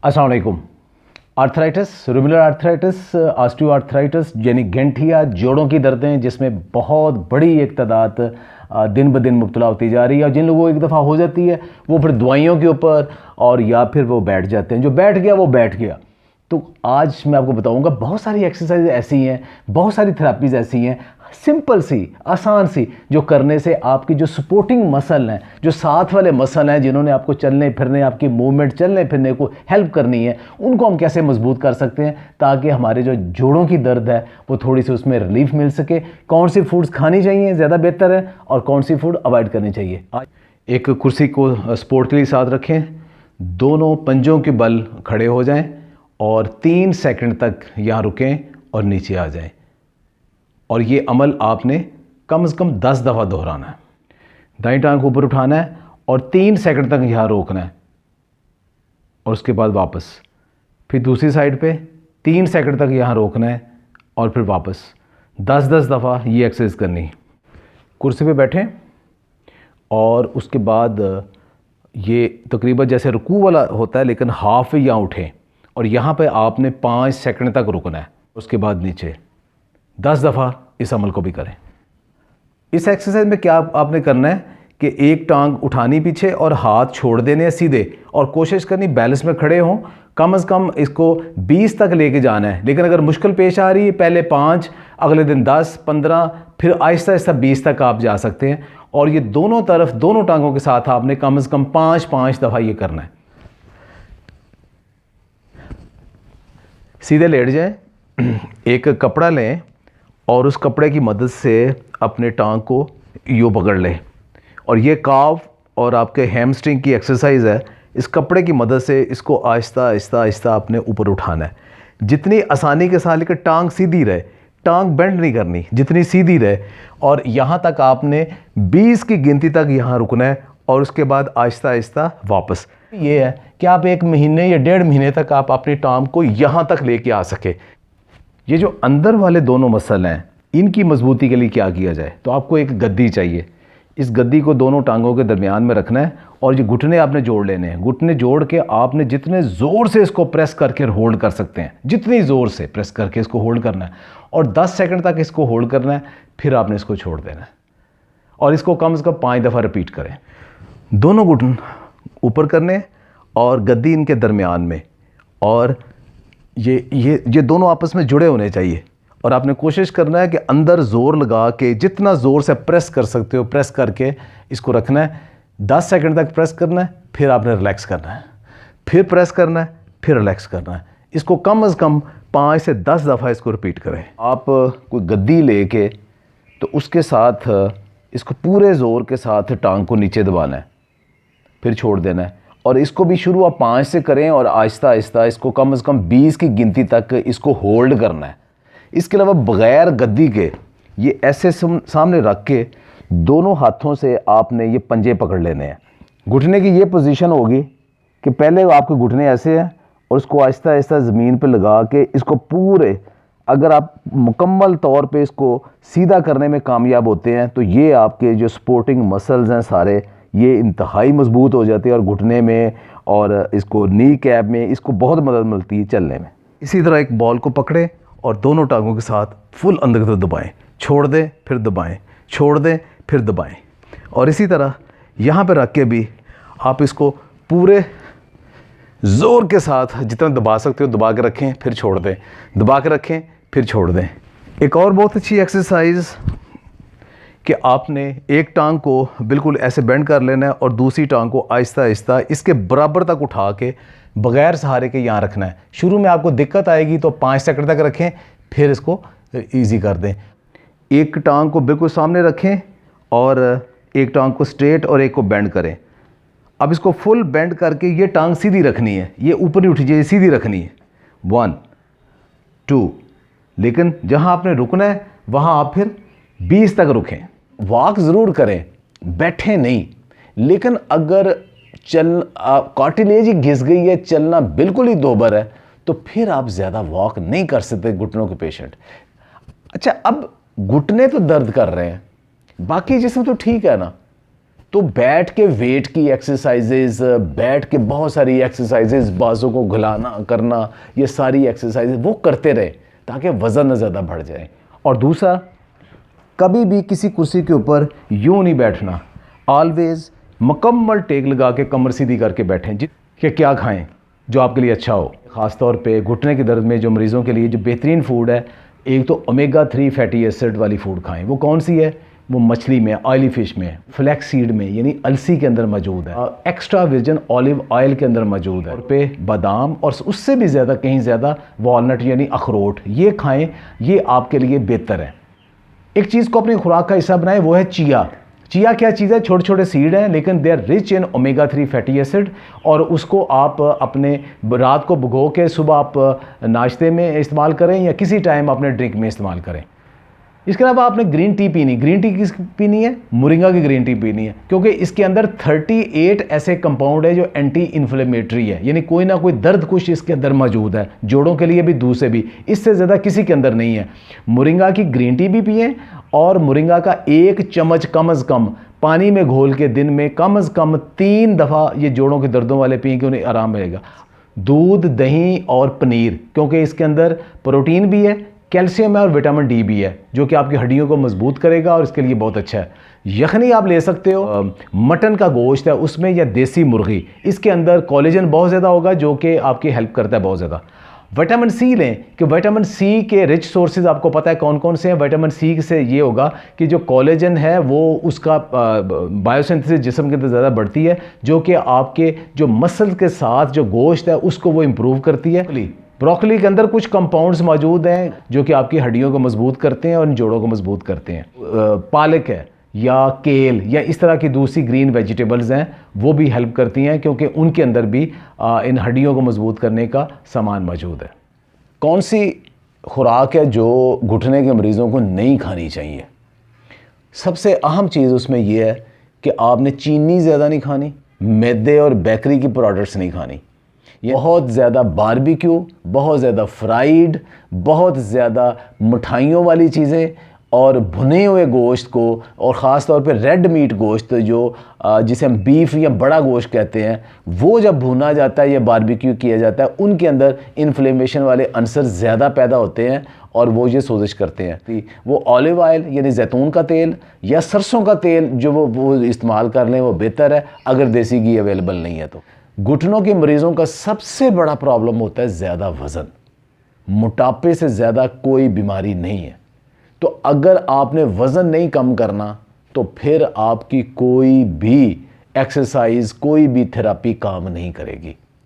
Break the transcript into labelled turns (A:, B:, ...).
A: अस्सलाम वालेकुम। Arthritis, rheumatoid arthritis, osteoarthritis यानी गठिया जोड़ों की दर्दें, जिसमें बहुत बड़ी एक तादाद दिन ब दिन मुब्तला होती जा रही है। और जिन लोगों को एक दफ़ा हो जाती है वो फिर दवाइयों के ऊपर और या फिर वो बैठ जाते हैं। जो बैठ गया वो बैठ गया। तो आज मैं आपको बताऊंगा बहुत सारी एक्सरसाइज ऐसी हैं, बहुत सारी थेरापीज़ ऐसी हैं, सिंपल सी, आसान सी, जो करने से आपकी जो सपोर्टिंग मसल हैं, जो साथ वाले मसल हैं, जिन्होंने आपको चलने फिरने, आपकी मूवमेंट चलने फिरने को हेल्प करनी है, उनको हम कैसे मजबूत कर सकते हैं ताकि हमारे जो जोड़ों की दर्द है वो थोड़ी सी उसमें रिलीफ मिल सके। कौन सी फूड्स खानी चाहिए ज़्यादा बेहतर है और कौन सी फूड अवॉइड करनी चाहिए। एक कुर्सी को सपोर्ट के लिए साथ रखें, दोनों पंजों के बल खड़े हो जाएं और 3 सेकंड तक यहाँ रुकें और नीचे आ जाएं। और ये अमल आपने कम से कम 10 दफ़ा दोहराना है। दाईं टांग को ऊपर उठाना है और 3 सेकंड तक यहाँ रोकना है और उसके बाद वापस। फिर दूसरी साइड पे 3 सेकंड तक यहाँ रोकना है और फिर वापस। 10-10 दफ़ा ये एक्सरसाइज करनी है। कुर्सी पे बैठें और उसके बाद ये तकरीबन जैसे रुकू वाला होता है लेकिन हाफ ही यहाँ उठें और यहाँ पे आपने 5 सेकंड तक रुकना है। उसके बाद नीचे 10 दफ़ा इस अमल को भी करें। इस एक्सरसाइज में क्या आपने करना है कि एक टांग उठानी पीछे और हाथ छोड़ देने हैं सीधे, और कोशिश करनी बैलेंस में खड़े हों। कम से कम इसको 20 तक लेके जाना है। लेकिन अगर मुश्किल पेश आ रही है, पहले 5, अगले दिन 10, 15, फिर आहिस्ता आहिस्ता 20 तक आप जा सकते हैं। और ये दोनों तरफ, दोनों टांगों के साथ आपने कम से कम 5-5 दफ़ा ये करना है। सीधे लेट जाएं, एक कपड़ा लें और उस कपड़े की मदद से अपने टांग को यूँ पकड़ लें। और ये काफ और आपके हैमस्ट्रिंग की एक्सरसाइज है। इस कपड़े की मदद से इसको आहिस्ता आहिस्ता आहिस्ता अपने ऊपर उठाना है, जितनी आसानी के साथ, लेकर टांग सीधी रहे, टांग बेंड नहीं करनी, जितनी सीधी रहे। और यहाँ तक आपने 20 की गिनती तक यहाँ रुकना है और उसके बाद आहिस्ता आहिस्ता वापस। ये है कि आप 1 महीने या 1.5 महीने तक आप अपनी टांग को यहाँ तक लेके आ सके। ये जो अंदर वाले दोनों मसल हैं, इनकी मजबूती के लिए क्या किया जाए, तो आपको एक गद्दी चाहिए। इस गद्दी को दोनों टांगों के दरमियान में रखना है और ये घुटने आपने जोड़ लेने हैं। घुटने जोड़ के आपने जितने ज़ोर से इसको प्रेस करके होल्ड कर सकते हैं, जितनी ज़ोर से प्रेस करके इसको होल्ड करना है और 10 सेकंड तक इसको होल्ड करना है। फिर आपने इसको छोड़ देना है और इसको कम से कम 5 दफ़ा रिपीट करें। दोनों घुटन ऊपर करने और गद्दी इनके दरमियान में, और ये दोनों आपस में जुड़े होने चाहिए। और आपने कोशिश करना है कि अंदर ज़ोर लगा के जितना ज़ोर से प्रेस कर सकते हो प्रेस करके इसको रखना है। 10 सेकंड तक प्रेस करना है, फिर आपने रिलैक्स करना है, फिर प्रेस करना है, फिर रिलैक्स करना है। इसको कम से कम 5 से 10 दफ़ा इसको रिपीट करें। आप कोई गद्दी लेके तो उसके साथ इसको पूरे ज़ोर के साथ टांग को नीचे दबाना है, फिर छोड़ देना है। और इसको भी शुरू आप 5 से करें और आहिस्ता आहिस्ता इसको कम से कम 20 की गिनती तक इसको होल्ड करना है। इसके अलावा बग़ैर गद्दी के ये ऐसे सामने रख के दोनों हाथों से आपने ये पंजे पकड़ लेने हैं। घुटने की ये पोजीशन होगी कि पहले आपके घुटने ऐसे हैं और इसको आहिस्ता आहिस्ता ज़मीन पे लगा के इसको पूरे, अगर आप मुकम्मल तौर पे इसको सीधा करने में कामयाब होते हैं तो ये आपके जो सपोर्टिंग मसल्स हैं सारे, ये इंतहाई मजबूत हो जाते हैं और घुटने में और इसको नी कैप में इसको बहुत मदद मिलती है चलने में। इसी तरह एक बॉल को पकड़ें और दोनों टांगों के साथ फुल अंदर की तरफ दबाएं, छोड़ दें, फिर दबाएं, छोड़ दें, फिर दबाएं। और इसी तरह यहाँ पे रख के भी आप इसको पूरे ज़ोर के साथ जितना दबा सकते हो दबा के रखें, फिर छोड़ दें, दबा के रखें, फिर छोड़ दें। एक और बहुत अच्छी एक्सरसाइज कि आपने एक टांग को बिल्कुल ऐसे बेंड कर लेना है और दूसरी टांग को आहिस्ता आहिस्ता इसके बराबर तक उठा के बग़ैर सहारे के यहाँ रखना है। शुरू में आपको दिक्कत आएगी तो 5 सेकंड तक रखें, फिर इसको इजी कर दें। एक टांग को बिल्कुल सामने रखें और एक टांग को स्ट्रेट और एक को बेंड करें। अब इसको फुल बेंड करके ये टांग सीधी रखनी है, ये ऊपर नहीं उठी चाहिए, सीधी रखनी है। 1 2, लेकिन जहाँ आपने रुकना है वहाँ आप फिर 20 तक रुकें। वॉक ज़रूर करें, बैठे नहीं। लेकिन अगर कार्टिलेज ही घिस गई है, चलना बिल्कुल ही दोबर है, तो फिर आप ज़्यादा वॉक नहीं कर सकते घुटनों के पेशेंट। अच्छा, अब घुटने तो दर्द कर रहे हैं, बाकी जिस्म तो ठीक है ना, तो बैठ के वेट की एक्सरसाइजेज, बैठ के बहुत सारी एक्सरसाइजेज, बाजों को घुलाना करना, ये सारी एक्सरसाइजेज वो करते रहे ताकि वज़न न ज़्यादा बढ़ जाए। और दूसरा, कभी भी किसी कुर्सी के ऊपर यूँ नहीं बैठना, ऑलवेज़ मुकम्मल टेक लगा के कमर सीधी करके बैठें कि क्या खाएं जो आपके लिए अच्छा हो। ख़ास तौर पे घुटने के दर्द में जो मरीज़ों के लिए जो बेहतरीन फूड है, एक तो ओमेगा 3 फैटी एसिड वाली फूड खाएं। वो कौन सी है? वो मछली में, ऑयली फ़िश में, फ्लैक्स सीड में यानी अलसी के अंदर मौजूद है, एक्स्ट्रा वर्जिन ऑलिव ऑयल के अंदर मौजूद है, और पे बादाम, और उससे भी ज़्यादा कहीं ज़्यादा वॉलनट यानी अखरोट, ये खाएं, ये आपके लिए बेहतर है। एक चीज़ को अपनी खुराक का हिस्सा बनाएं, वो है चिया। चिया क्या चीज़ है? छोटे छोटे सीड हैं लेकिन they are rich in omega 3 fatty acid, और उसको आप अपने रात को भिगो के सुबह आप नाश्ते में इस्तेमाल करें या किसी टाइम अपने ड्रिंक में इस्तेमाल करें। इसके अलावा आपने ग्रीन टी पीनी। ग्रीन टी किस पीनी है? मोरिंगा की ग्रीन टी पीनी है, क्योंकि इसके अंदर 38 ऐसे कंपाउंड है जो एंटी इन्फ्लेमेटरी है, यानी कोई ना कोई दर्द कुछ इसके अंदर मौजूद है, जोड़ों के लिए भी, दूसरे भी, इससे ज़्यादा किसी के अंदर नहीं है। मोरिंगा की ग्रीन टी भी पिएं, और मोरिंगा का 1 चम्मच कम अज़ कम पानी में घोल के दिन में कम अज़ कम 3 दफ़ा ये जोड़ों के दर्दों वाले पिएं कि उन्हें आराम मिलेगा। दूध, दही और पनीर, क्योंकि इसके अंदर प्रोटीन भी है, कैल्शियम है और विटामिन डी भी है, जो कि आपकी हड्डियों को मजबूत करेगा और इसके लिए बहुत अच्छा है। यखनी आप ले सकते हो, मटन का गोश्त है उसमें, या देसी मुर्गी, इसके अंदर कोलेजन बहुत ज़्यादा होगा जो कि आपकी हेल्प करता है बहुत ज़्यादा। विटामिन सी लें, कि विटामिन सी के रिच सोर्सेज आपको पता है कौन कौन से हैं। विटामिन सी से ये होगा कि जो कोलेजन है वो उसका बायोसिंथेसिस जिस्म के अंदर ज़्यादा बढ़ती है, जो कि आपके जो मसल के साथ जो गोश्त है उसको वो इम्प्रूव करती है। ब्रोकली के अंदर कुछ कंपाउंड्स मौजूद हैं जो कि आपकी हड्डियों को मजबूत करते हैं और इन जोड़ों को मजबूत करते हैं। पालक है या केल या इस तरह की दूसरी ग्रीन वेजिटेबल्स हैं, वो भी हेल्प करती हैं, क्योंकि उनके अंदर भी इन हड्डियों को मजबूत करने का सामान मौजूद है। कौन सी खुराक है जो घुटने के मरीज़ों को नहीं खानी चाहिए? सबसे अहम चीज़ उसमें यह है कि आपने चीनी ज़्यादा नहीं खानी, मैदे और बेकरी की प्रोडक्ट्स नहीं खानी, ये बहुत ज़्यादा बारबेक्यू, बहुत ज़्यादा फ्राइड, बहुत ज़्यादा मिठाइयों वाली चीज़ें, और भुने हुए गोश्त को, और ख़ास तौर पे रेड मीट गोश्त जो जिसे हम बीफ या बड़ा गोश्त कहते हैं, वो जब भुना जाता है या बारबेक्यू किया जाता है, उनके अंदर इन्फ्लेमेशन वाले अंसर ज़्यादा पैदा होते हैं और वो ये सोजिश करते हैं। वो ऑलिव ऑयल यानी जैतून का तेल या सरसों का तेल जो वो इस्तेमाल कर लें वो बेहतर है, अगर देसी घी अवेलेबल नहीं है तो। घुटनों के मरीज़ों का सबसे बड़ा प्रॉब्लम होता है ज़्यादा वज़न। मोटापे से ज़्यादा कोई बीमारी नहीं है। तो अगर आपने वज़न नहीं कम करना तो फिर आपकी कोई भी एक्सरसाइज, कोई भी थेरेपी काम नहीं करेगी।